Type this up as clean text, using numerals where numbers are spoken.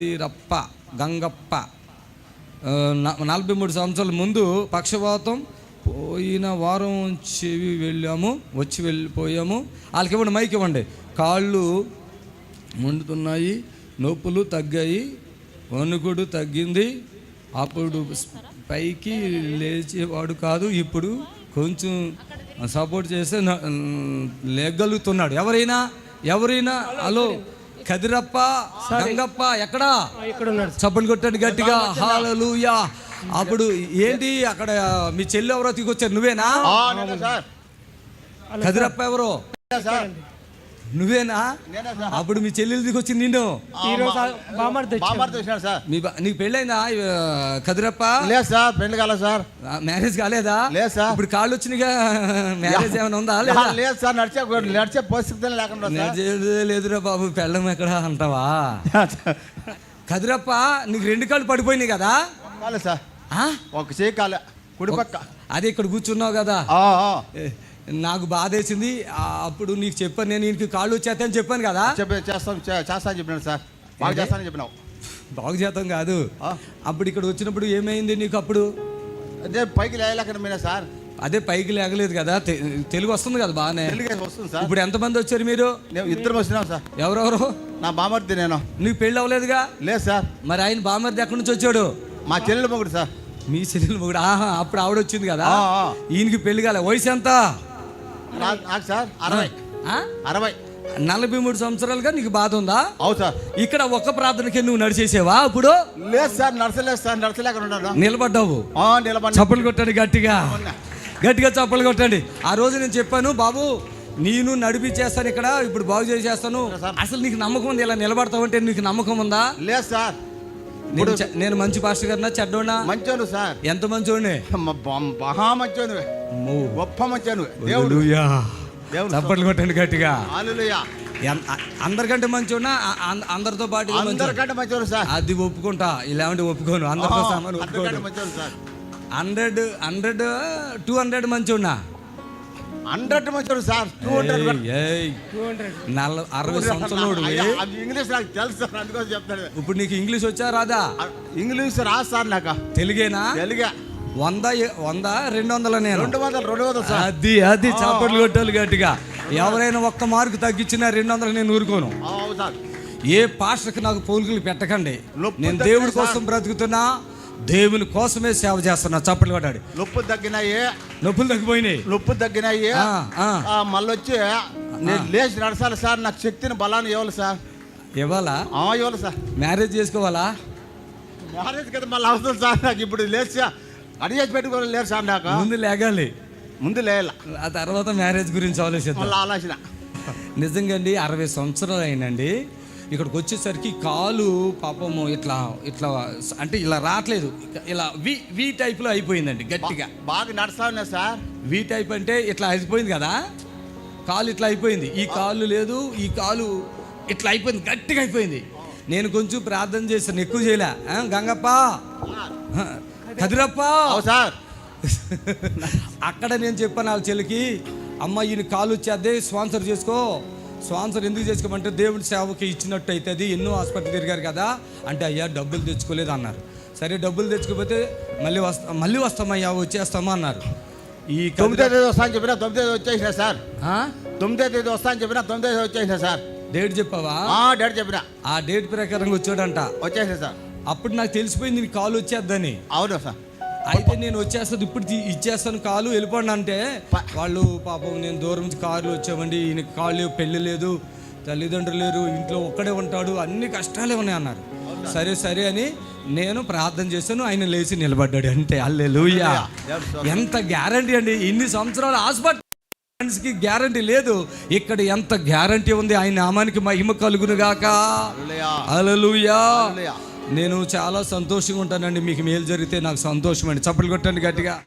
రప్ప గంగప్ప 43 సంవత్సరాల ముందు పక్షవాతం పోయిన వారం వెళ్ళిపోయాము. వాళ్ళకి ఇవ్వండి, మైక్ ఇవ్వండి. కాళ్ళు మండుతున్నాయి, నొప్పులు తగ్గాయి, వణుకుడు తగ్గింది. అప్పుడు పైకి లేచేవాడు కాదు, ఇప్పుడు కొంచెం సపోర్ట్ చేస్తే లేగలుగుతున్నాడు. ఎవరైనా హలో కదిరప్ప గంగప్ప ఎక్కడా? చప్పట్లు కొట్టండి గట్టిగా, హల్లెలూయా. అప్పుడు ఏంటి అక్కడ మీ చెల్లి ఎవరో తీసుకొచ్చారు? నువ్వేనా? కదిరప్ప ఎవరో? నువ్వేనా? అప్పుడు మీ చెల్లెలు దిగొచ్చింది నిన్ను. నీకు పెళ్ళైందా కదిరప్ప? లేదు సార్, పెళ్లి కాలేదు సార్. మ్యారేజ్ కాలేదా? లేదు సార్. ఇప్పుడు కాళ్ళు వచ్చినాయిగా, మ్యారేజ్ ఏమైనా ఉందా? లేదు సార్, నడిచే పరిస్థితి లేకుండా. లేదురా బాబు, పెళ్ళం ఎక్కడ అంటావా? కదిరప్ప నీకు 2 కాళ్ళు పడిపోయినాయి కదా? కాలే సార్, ఒక చేయి కాలే, కుడి పక్క. అదే ఇక్కడ కూర్చున్నావు కదా, నాకు బాధ వేసింది. అప్పుడు నీకు చెప్పాను, నేను ఇంటికి కాళ్ళు వచ్చేస్తాను చెప్పాను కదా. చేస్తాను చెప్పినాను సార్, బాగా చేస్తానని చెప్పినావు. బాగు చేస్తాం కాదు, అప్పుడు ఇక్కడ వచ్చినప్పుడు ఏమైంది నీకు? అప్పుడు అదే పైకి లేకనే సార్. అదే పైకి లేగలేదు కదా, తెలుగు వస్తుంది కదా బాగానే? వస్తుంది సార్. ఇప్పుడు ఎంతమంది వచ్చారు మీరు? ఇద్దరు వచ్చినాం సార్. ఎవరెవరు? నా బామర్ది, నేను. నీకు పెళ్ళి అవ్వలేదుగా? లేదు సార్. మరి ఆయన బామర్ది ఎక్కడి నుంచి వచ్చాడు? మా చెల్లెలు మొగుడు సార్. మీ చెల్లెలు మొగుడు? అప్పుడు ఆవిడ వచ్చింది కదా, ఈయనకి పెళ్లి కాలే. వయసు ఎంత సార్? 60. 43 సంవత్సరాలుగా నీకు బాధ ఉందా? అవును సార్. ఇక్కడ ఒక్క ప్రార్థనకి నువ్వు నడిచేసేవా? అప్పుడు లేదు సార్, నడచలేదు సార్. నడచలేక నిలబడ్డావు. చప్పలు కొట్టండి గట్టిగా, చప్పలు కొట్టండి. ఆ రోజు నేను చెప్పాను, బాబు నేను నడిపించేస్తాను ఇక్కడ, ఇప్పుడు బాగు చేసేస్తాను. అసలు నీకు నమ్మకం ఉంది? ఇలా నిలబడతావు అంటే నీకు నమ్మకం ఉందా? లేదు సార్. నేను మంచి పాస్టర్ గారినా చెడ్డోనా? మంచోను సార్. ఎంత మంచోడిని? మహా మంచోను, గొప్ప మంచోను. చప్పట్లు కొట్టండి గట్టిగా. హల్లెలూయా. అందరికంటే మంచోనా? అందరితో పాటు అందరికంటే మంచోను సార్. అది ఒప్పుకుంటా, ఇలాంటి ఒప్పుకోను. అందరితో సమానం ఒప్పుకోను. 100 200 మంచోనా? 100 మంచోడు సార్. 60 సంవత్సరాలు ఇంగ్లీష్ నాకు తెలుసు సార్, అందుకోసం చెప్తాను. ఇప్పుడు నీకు ఇంగ్లీష్ వచ్చా రాదా? ఇంగ్లీష్ రాదు సార్ నాకు. తెలుగేనా? తెలుగే. 100 200 నేను 200 సార్. అది చప్పట్లు కొట్టాలి గట్టిగా. ఎవరైనా ఒక్క మార్కు తగ్గించినా 200 నేను ఊరుకోను. ఏ పాస్టర్కి నాకు పోలికలు పెట్టకండి. నేను దేవుడి కోసం బ్రతుకుతున్నా, దేవుని కోసమే సేవ చేస్తున్నా. చప్పట్లు కొట్టాడు. నొప్పులు తగ్గిపోయినాయి. నొప్పులు తగ్గినాయి. మళ్ళీ వచ్చి నేను లేచి నడచాలి సార్. నాకు శక్తిని బలాన్ని ఇవ్వాలి సార్. ఇవ్వాలా? ఇవ్వాలి సార్. మ్యారేజ్ చేసుకోవాలా? మ్యారేజ్ కదా మళ్ళీ అవసరం సార్ నాకు. ఇప్పుడు లేచి అడిగేసి పెట్టుకోవాలి. లేదు సార్, నాకు ముందు లేయాలి. ఆ తర్వాత మ్యారేజ్ గురించి ఆలోచన. నిజంగా అండి, 60 సంవత్సరాలు అయినండి. ఇక్కడికి వచ్చేసరికి కాలు పాపము ఇట్లా అంటే ఇలా రావట్లేదు, ఇలా వి టైప్లో అయిపోయిందండి. గట్టిగా బాగా నడుస్తా ఉన్నా సార్. వి టైప్ అంటే ఇట్లా అయిపోయింది కదా, కాలు ఇట్లా అయిపోయింది. ఈ కాలు లేదు, ఈ కాలు ఇట్లా అయిపోయింది, గట్టిగా అయిపోయింది. నేను కొంచెం ప్రార్థన చేశాను, ఎక్కువ చేయలే. గంగప్ప కదిరప్ప సార్. అక్కడ నేను చెప్పాను వాళ్ళ చెల్లికి, అమ్మ ఈయన కాలు వచ్చేద్దే, స్పాన్సర్ చేసుకో. స్పాన్సర్ ఎందుకు చేసుకోమంటే దేవుడి సేవకి ఇచ్చినట్టు అవుతుంది. ఎన్నో హాస్పిటల్ తిరిగారు కదా అంటే, అయ్యా డబ్బులు తెచ్చుకోలేదు అన్నారు. సరే డబ్బులు తెచ్చుకోకపోతే మళ్ళీ వస్తామయ్యా, వచ్చేస్తామా అన్నారు. ఈ 9వ వస్తాను చెప్పినా 9వ వచ్చేసిన సార్. 9వ వస్తాను చెప్పినా 9వ వచ్చేసిన సార్. డేట్ చెప్పావా? డేట్ చెప్పినా. ఆ డేట్ ప్రకారంగా వచ్చాడంట. వచ్చేసిన సార్. అప్పుడు నాకు తెలిసిపోయింది నీ కాలు వచ్చేద్దని. అవును సార్. అయితే నేను వచ్చేస్తాను, ఇప్పుడు ఇచ్చేస్తాను కాలు, వెళ్ళిపోండి అంటే, వాళ్ళు పాపం నేను దూరం నుంచి కారులో వచ్చామండి, ఈయన కాళ్ళు పెళ్ళి లేదు, తల్లిదండ్రులు లేరు, ఇంట్లో ఒక్కడే ఉంటాడు, అన్ని కష్టాలే ఉన్నాయి అన్నారు. సరే అని నేను ప్రార్థన చేశాను, ఆయన లేచి నిలబడ్డాడు. అంటే హల్లెలూయా. ఎంత గ్యారంటీ అండి! ఇన్ని సంవత్సరాలు హాస్పిటల్స్కి గ్యారంటీ లేదు, ఇక్కడ ఎంత గ్యారంటీ ఉంది. ఆయన నామానికి మహిమ కలుగును గాక. హల్లెలూయా. నేను చాలా సంతోషంగా ఉంటానండి. మీకు మేలు జరిగితే నాకు సంతోషం అండి. చప్పట్లు కొట్టండి గట్టిగా.